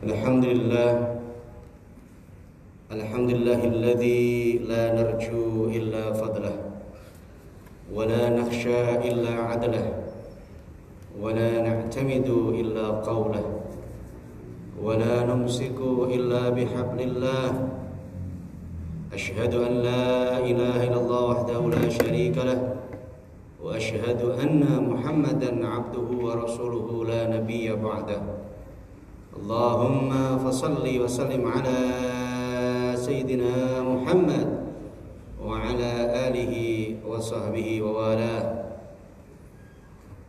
Alhamdulillah, alhamdulillahilladzi la narju illa fadlah wa la nakhsha illa adlah wa la na'tamidu illa qawlah wa la numsiku illa bihablillah. Ashhadu an la ilaha illallah wahdahu la syarika lah wa ashhadu anna Muhammadan abduhu wa rasuluhu la nabiyya ba'dah. Allahumma fasalli wa sallim ala Sayyidina Muhammad wa ala alihi wa sahbihi wa wala.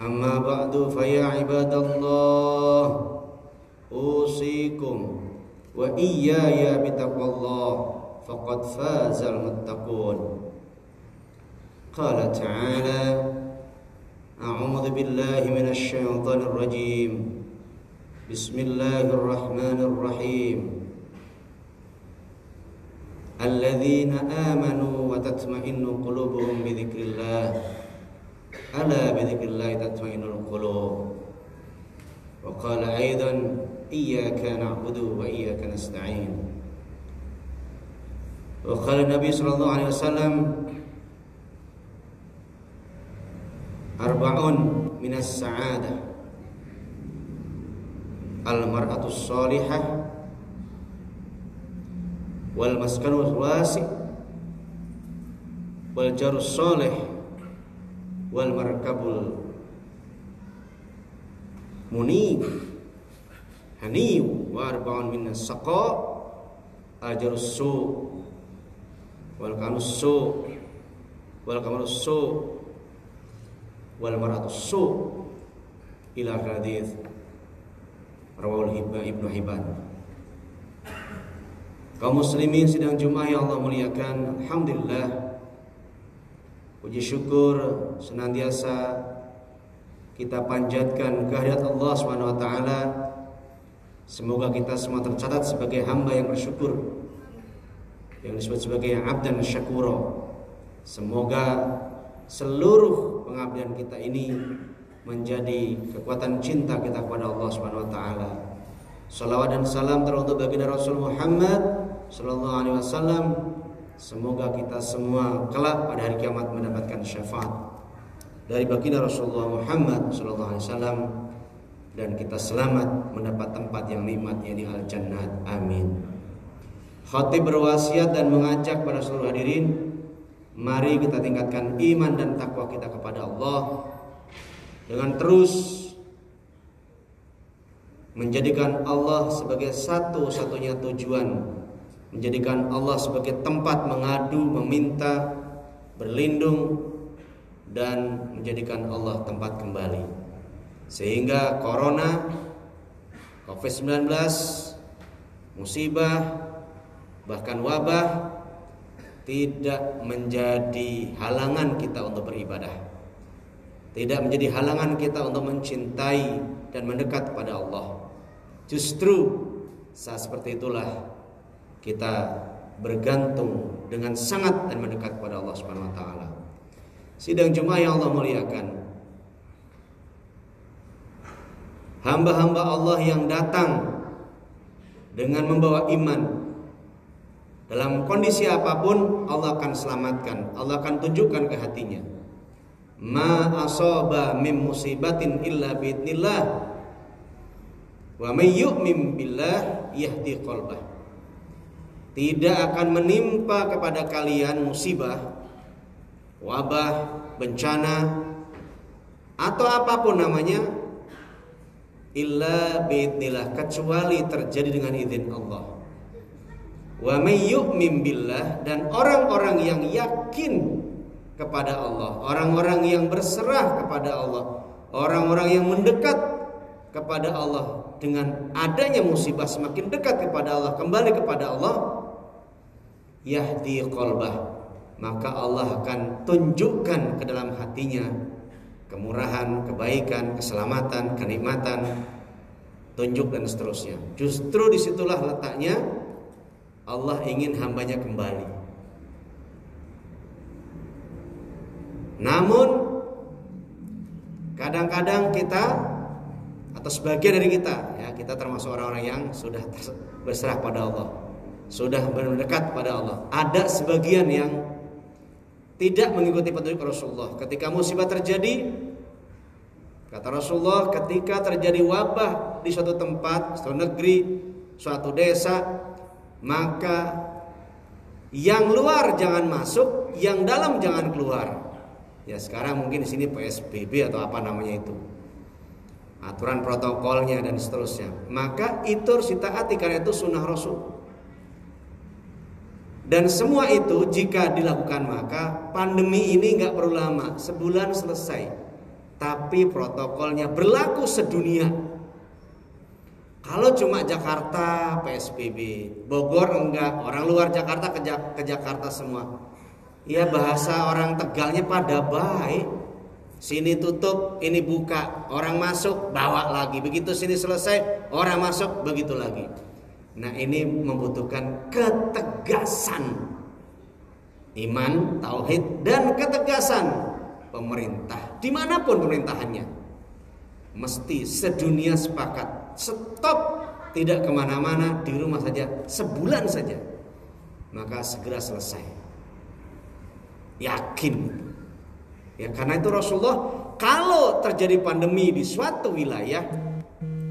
Amma ba'du, fa ya ibadallah, usikum wa iyaya bitaqwallah, faqad fazal muttaqun. Qala ta'ala, a'udzu billahi minasy syaithanir rajim. Bismillahirrahmanirrahim. Alladzina amanu wa tatma'innu qulubuhum bidzikrillah. Ala bidzikrillah tatma'innul qulub. Wa qala aidan iyyaka na'budu wa iyyaka nasta'in. Wa qala Nabi sallallahu alaihi wasallam, arba'un minas sa'adah: al-mar'atus salihah, wal maskanul wasi', wal jarus salih, wal markabul munib haniu, wa arba'un minas saqa, al-jarus su', wal kanus su', wal kamarus su', wal mar'atus su', ila hadits rawahul Ibnu Hibban. Kaum muslimin sidang Jumat yang Allah muliakan, alhamdulillah, puji syukur senantiasa kita panjatkan kehadirat Allah Subhanahu wa taala. Semoga kita semua tercatat sebagai hamba yang bersyukur, yang disebut sebagai abdan syakuro. Semoga seluruh pengabdian kita ini menjadi kekuatan cinta kita kepada Allah Subhanahu wa taala. Salawat dan salam teruntuk baginda Rasul Muhammad sallallahu alaihi wasallam. Semoga kita semua kelak pada hari kiamat mendapatkan syafaat dari baginda Rasulullah Muhammad sallallahu alaihi wasallam, dan kita selamat mendapat tempat yang nikmat, yaitu al-jannat. Amin. Khatib berwasiat dan mengajak pada seluruh hadirin, mari kita tingkatkan iman dan takwa kita kepada Allah dengan terus menjadikan Allah sebagai satu-satunya tujuan, menjadikan Allah sebagai tempat mengadu, meminta, berlindung, dan menjadikan Allah tempat kembali. Sehingga corona, COVID-19, musibah, bahkan wabah tidak menjadi halangan kita untuk beribadah, tidak menjadi halangan kita untuk mencintai dan mendekat kepada Allah. Justru saat seperti itulah kita bergantung dengan sangat dan mendekat kepada Allah Subhanahu wa taala. Sidang Jumat yang Allah muliakan, hamba-hamba Allah yang datang dengan membawa iman, dalam kondisi apapun Allah akan selamatkan, Allah akan tunjukkan ke hatinya. Ma asaba min musibatin illa biidznillah wa may yu'min billah yahdi qalbah. Tidak akan menimpa kepada kalian musibah, wabah, bencana, atau apapun namanya, illa biidznillah, kecuali terjadi dengan izin Allah. Wa may yu'min billah, dan orang-orang yang yakin kepada Allah, orang-orang yang berserah kepada Allah, orang-orang yang mendekat kepada Allah, dengan adanya musibah semakin dekat kepada Allah, kembali kepada Allah, yahdi qalbah, maka Allah akan tunjukkan ke dalam hatinya kemurahan, kebaikan, keselamatan, kenikmatan, tunjuk dan seterusnya. Justru disitulah letaknya Allah ingin hambanya kembali. Namun kadang-kadang kita atau sebagian dari kita, ya, kita termasuk orang-orang yang sudah berserah pada Allah, sudah mendekat pada Allah. Ada sebagian yang tidak mengikuti petunjuk Rasulullah. Ketika musibah terjadi, kata Rasulullah, ketika terjadi wabah di suatu tempat, suatu negeri, suatu desa, maka yang luar jangan masuk, yang dalam jangan keluar. Ya, sekarang mungkin di sini PSBB atau apa namanya itu, aturan protokolnya dan seterusnya. Maka itu harus ditaati karena itu sunnah Rasul. Dan semua itu jika dilakukan maka pandemi ini nggak perlu lama, sebulan selesai. Tapi protokolnya berlaku sedunia. Kalau cuma Jakarta PSBB, Bogor enggak, orang luar Jakarta ke Jakarta semua. Ya, bahasa orang Tegalnya pada baik. Sini tutup, ini buka, orang masuk, bawa lagi. Begitu sini selesai, orang masuk, begitu lagi. Nah, ini membutuhkan ketegasan iman, tauhid, dan ketegasan pemerintah. Dimanapun pemerintahannya, mesti sedunia sepakat. Stop, tidak kemana-mana, di rumah saja, sebulan saja, maka segera selesai. Yakin. Ya, karena itu Rasulullah, kalau terjadi pandemi di suatu wilayah,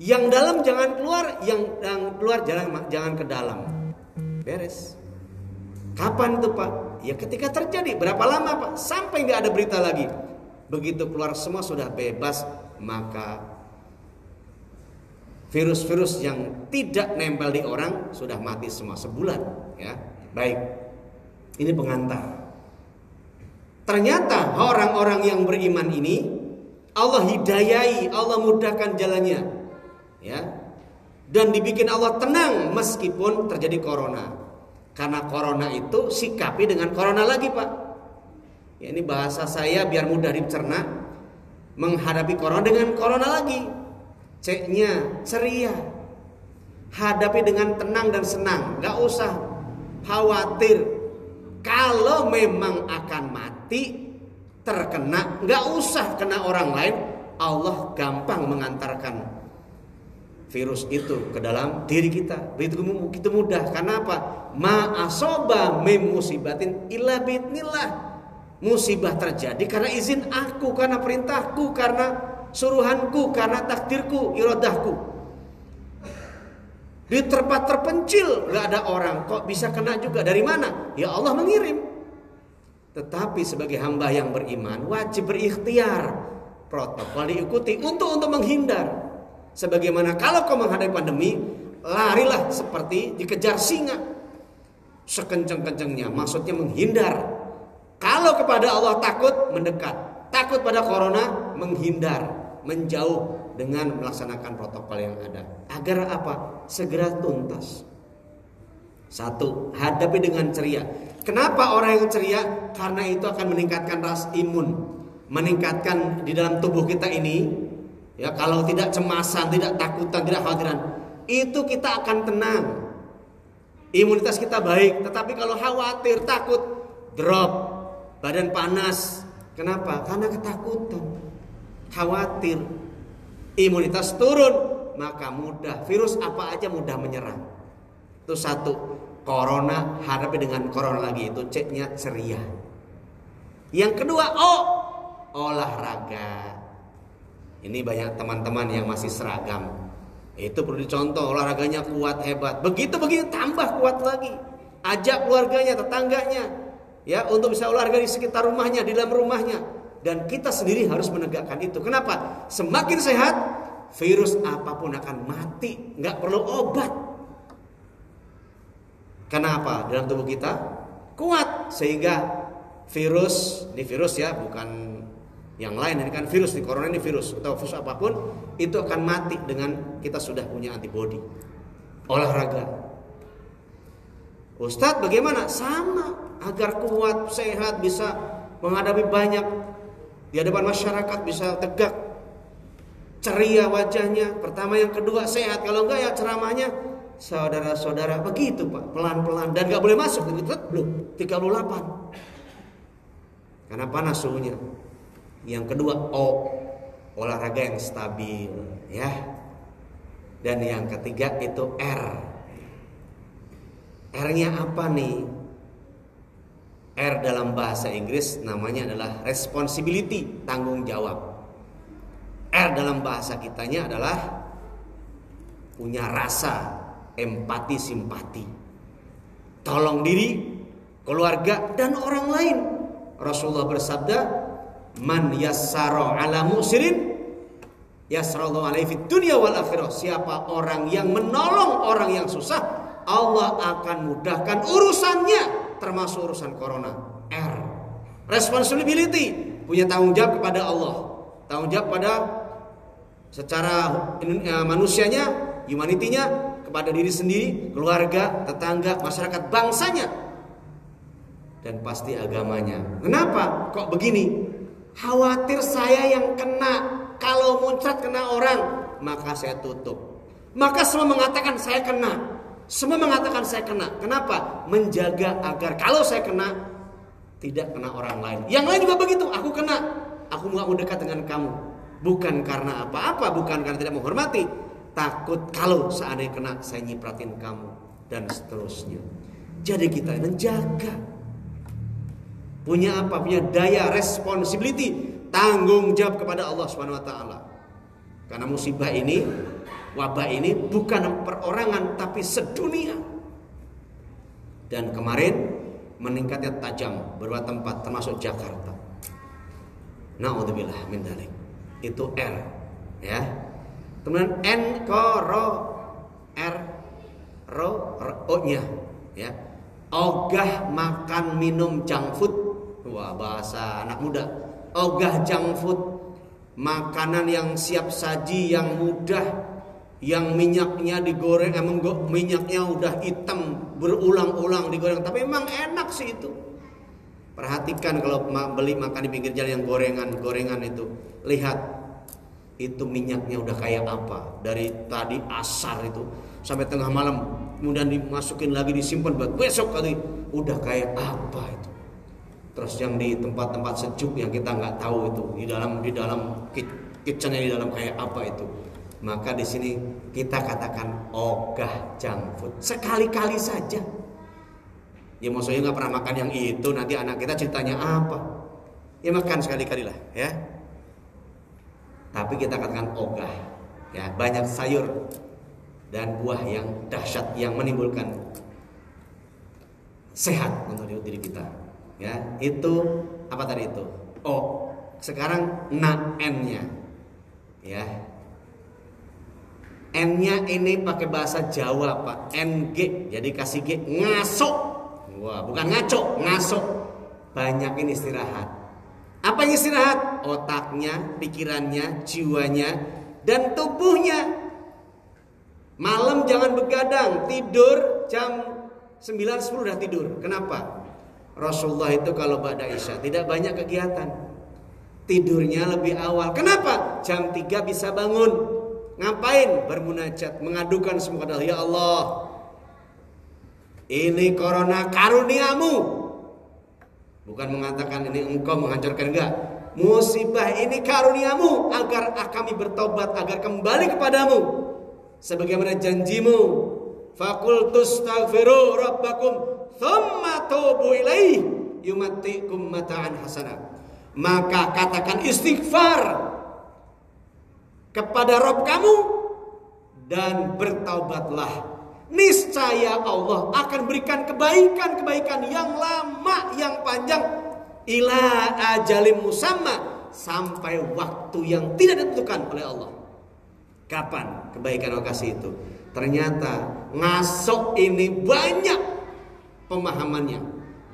yang dalam jangan keluar, yang keluar jangan ke dalam. Beres. Kapan itu, Pak? Ya ketika terjadi. Berapa lama, Pak? Sampai nggak ada berita lagi. Begitu keluar semua sudah bebas, maka virus-virus yang tidak nempel di orang sudah mati semua sebulan, ya. Baik. Ini pengantar. Ternyata orang-orang yang beriman ini Allah hidayai, Allah mudahkan jalannya, ya. Dan dibikin Allah tenang meskipun terjadi corona. Karena corona itu sikapi dengan corona lagi, Pak. Ya, ini bahasa saya biar mudah dicerna. Menghadapi corona dengan corona lagi. C-nya ceria. Hadapi dengan tenang dan senang. Gak usah khawatir. Kalau memang akan mati, terkena, gak usah kena orang lain. Allah gampang mengantarkan virus itu ke dalam diri kita. Begitu mudah. Karena apa? Ma asoba mim musibatin illa biidznillah. Musibah terjadi karena izin aku, karena perintahku, karena suruhanku, karena takdirku, iradahku. Di tempat terpencil gak ada orang, kok bisa kena juga? Dari mana? Ya Allah mengirim. Tetapi sebagai hamba yang beriman wajib berikhtiar, protokol diikuti untuk menghindar. Sebagaimana kalau kau menghadapi pandemi, larilah seperti dikejar singa, sekenceng-kencengnya, maksudnya menghindar. Kalau kepada Allah takut, mendekat. Takut pada corona, menghindar, menjauh dengan melaksanakan protokol yang ada. Agar apa? Segera tuntas. Satu, hadapi dengan ceria. Kenapa orang yang ceria? Karena itu akan meningkatkan rasa imun, meningkatkan di dalam tubuh kita ini. Ya, kalau tidak cemasan, tidak takutan, tidak khawatiran, itu kita akan tenang. Imunitas kita baik. Tetapi kalau khawatir, takut, drop, badan panas. Kenapa? Karena ketakutan, khawatir, imunitas turun, maka mudah virus apa aja mudah menyerang. Itu satu. Corona hadapi dengan corona lagi, itu C-nya ceria. Yang kedua, olahraga. Ini banyak teman-teman yang masih seragam. Itu perlu dicontoh, olahraganya kuat, hebat. Begitu tambah kuat lagi. Ajak keluarganya, tetangganya, ya, untuk bisa olahraga di sekitar rumahnya, di dalam rumahnya. Dan kita sendiri harus menegakkan itu. Kenapa? Semakin sehat, virus apapun akan mati, nggak perlu obat. Kenapa? Dalam tubuh kita kuat, sehingga virus, ini virus ya, bukan yang lain, ini kan virus, di corona ini virus atau virus apapun, itu akan mati dengan kita sudah punya antibodi. Olahraga. Ustadz bagaimana? Sama, agar kuat, sehat, bisa menghadapi banyak di hadapan masyarakat, bisa tegak, ceria wajahnya. Pertama, yang kedua sehat. Kalau enggak ya ceramahnya saudara-saudara begitu, Pak, pelan-pelan, dan enggak boleh masuk begitu belum 38. Karena panas suhunya. Yang kedua, olahraga yang stabil, ya. Dan yang ketiga itu R. R-nya apa nih? R dalam bahasa Inggris namanya adalah responsibility, tanggung jawab. R dalam bahasa kitanya adalah punya rasa empati, simpati, tolong diri, keluarga dan orang lain. Rasulullah bersabda, man yassara ala musirin yasrallahu alaihi fid dunya wal akhirah. Siapa orang yang menolong orang yang susah, Allah akan mudahkan urusannya, termasuk urusan corona. R. Responsibility, punya tanggung jawab kepada Allah, tanggung jawab pada secara manusianya, humanity-nya, kepada diri sendiri, keluarga, tetangga, masyarakat, bangsanya, dan pasti agamanya. Kenapa kok begini? Khawatir saya yang kena. Kalau muncrat kena orang, maka saya tutup. Maka semua mengatakan saya kena. Semua mengatakan saya kena. Kenapa? Menjaga agar kalau saya kena, tidak kena orang lain. Yang lain juga begitu. Aku kena, aku gak mau dekat dengan kamu. Bukan karena apa-apa, bukan karena tidak menghormati. Takut kalau seandainya kena, saya nyipratin kamu, dan seterusnya. Jadi kita menjaga. Punya apa? Punya daya responsibility, tanggung jawab kepada Allah Subhanahu wa taala. Karena musibah ini, wabah ini bukan perorangan tapi sedunia. Dan kemarin meningkatnya tajam beberapa tempat termasuk Jakarta. Naudzubillah min dzalik. Itu R, ya. Kemudian N ro R O-nya, ya. Ogah makan minum junk food. Wah, bahasa anak muda. Ogah junk food, makanan yang siap saji, yang mudah, yang minyaknya digoreng, minyaknya udah hitam berulang-ulang digoreng, tapi memang enak sih itu. Perhatikan kalau beli makan di pinggir jalan yang gorengan itu, lihat itu minyaknya udah kayak apa. Dari tadi asar itu sampai tengah malam, kemudian dimasukin lagi, disimpan buat besok kali, udah kayak apa itu. Terus yang di tempat-tempat sejuk yang kita nggak tahu itu di dalam kitchennya di dalam kayak apa itu. Maka di sini kita katakan ogah junk food. Sekali-kali saja. Ya maksudnya nggak pernah makan yang itu, nanti anak kita ceritanya apa? Ya makan sekali-kali lah, ya. Tapi kita katakan ogah, ya, banyak sayur dan buah yang dahsyat yang menimbulkan sehat untuk diri kita. Ya, itu apa tadi itu? O. Sekarang N-nya. Ya. N-nya ini pakai bahasa Jawa, Pak. NG. Jadi kasih G, ngasok. Wah, bukan ngaco, ngasok. Banyakin istirahat. Apa yang istirahat? Otaknya, pikirannya, jiwanya, dan tubuhnya. Malam jangan begadang, tidur jam 9-10 udah tidur. Kenapa? Rasulullah itu kalau ba'da isya tidak banyak kegiatan. Tidurnya lebih awal. Kenapa? Jam 3 bisa bangun. Ngapain? Bermunajat, mengadukan semua kepada Allah. Ya Allah, ini corona karuniamu. Bukan mengatakan ini engkau menghancurkan, enggak. Musibah ini karuniamu agar kami bertobat, agar kembali kepadamu sebagaimana janjimu. Fakultus taghfiru rabbakum thumma tubu ilaih yumattikum mata'an hasanah. Maka katakan istighfar kepada Rabb kamu dan bertaubatlah. Niscaya Allah akan berikan kebaikan-kebaikan yang lama, yang panjang, ila ajalim musamma, sampai waktu yang tidak ditentukan oleh Allah. Kapan kebaikan Allah kasih itu? Ternyata ngasok ini banyak pemahamannya.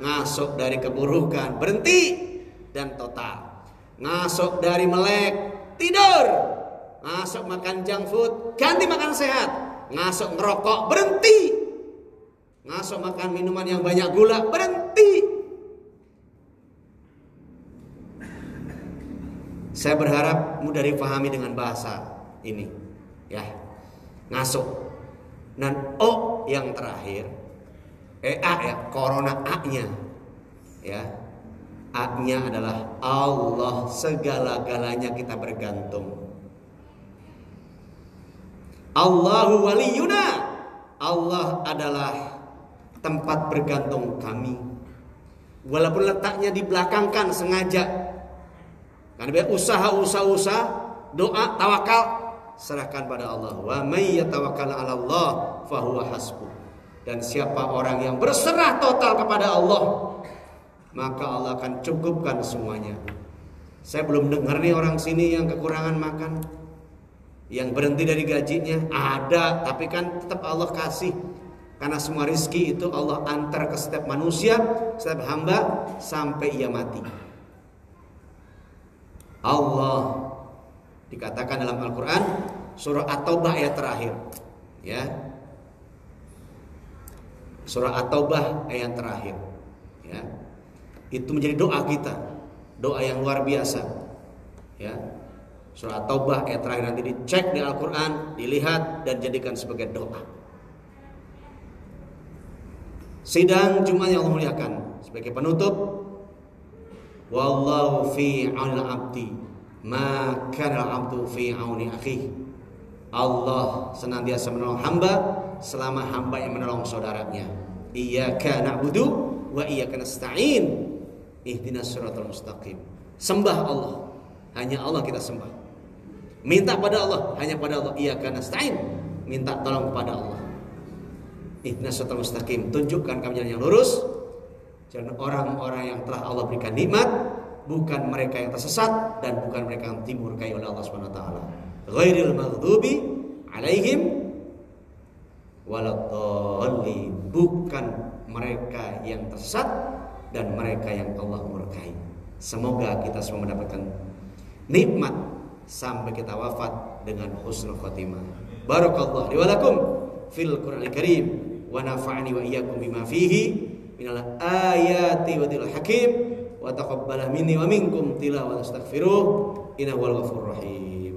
Ngasok dari keburukan, berhenti dan total. Ngasok dari melek, tidur. Ngasok makan junk food, ganti makan sehat. Ngasok ngerokok, berhenti. Ngasok makan minuman yang banyak gula, berhenti. Saya berharap mudah dipahami dengan bahasa ini, ya. Ngasok. Dan O yang terakhir, A ya, corona A-nya, ya. A-nya adalah Allah, segala-galanya kita bergantung. Allahu waliyuna, Allah adalah tempat bergantung kami. Walaupun letaknya dibelakangkan sengaja. Karena biar usaha, doa, tawakal, serahkan pada Allah. Wa may yatawakkal 'ala Allah fahuwa hasbuh. Dan siapa orang yang berserah total kepada Allah, maka Allah akan cukupkan semuanya. Saya belum dengar nih orang sini yang kekurangan makan, yang berhenti dari gajinya. Ada, tapi kan tetap Allah kasih. Karena semua rizki itu Allah antar ke setiap manusia, setiap hamba sampai ia mati. Allah dikatakan dalam Al-Quran surah At-Taubah ayat terakhir, ya, surah At-Taubah ayat terakhir, ya, itu menjadi doa kita, doa yang luar biasa, ya. Surah At-Taubah ayat terakhir nanti dicek di Al-Quran, dilihat dan jadikan sebagai doa. Sidang Jumat yang Allah muliakan, sebagai penutup, wallahu fi 'aunil 'abdi ma kana 'abdu fi 'auni akhihi. Allah senantiasa menolong hamba selama hamba yang menolong saudaranya. Iyyaka na'budu wa iyyaka nasta'in. Ihdinas siratal mustaqim. Sembah Allah, hanya Allah kita sembah. Minta pada Allah, hanya pada Allah. Iyyaka nasta'in, minta tolong kepada Allah. Ihdinas siratal mustaqim, tunjukkan kami jalan yang lurus. Dan orang-orang yang telah Allah berikan nikmat, bukan mereka yang tersesat dan bukan mereka yang dimurkai oleh Allah Subhanahu wa taala. Ghairil maghdubi alaihim waladdallin, bukan mereka yang tersesat dan mereka yang Allah murkai. Semoga kita semua mendapatkan nikmat sampai kita wafat dengan husnul khatimah. Barakallahu li wa lakum fil Qur'anil Karim wa nafa'ani wa iyyakum bima fihi minal ayati wa tilal hakim wa taqabbala minni wa minkum tilawat astaghfiruh innahu wal ghafurur rahim.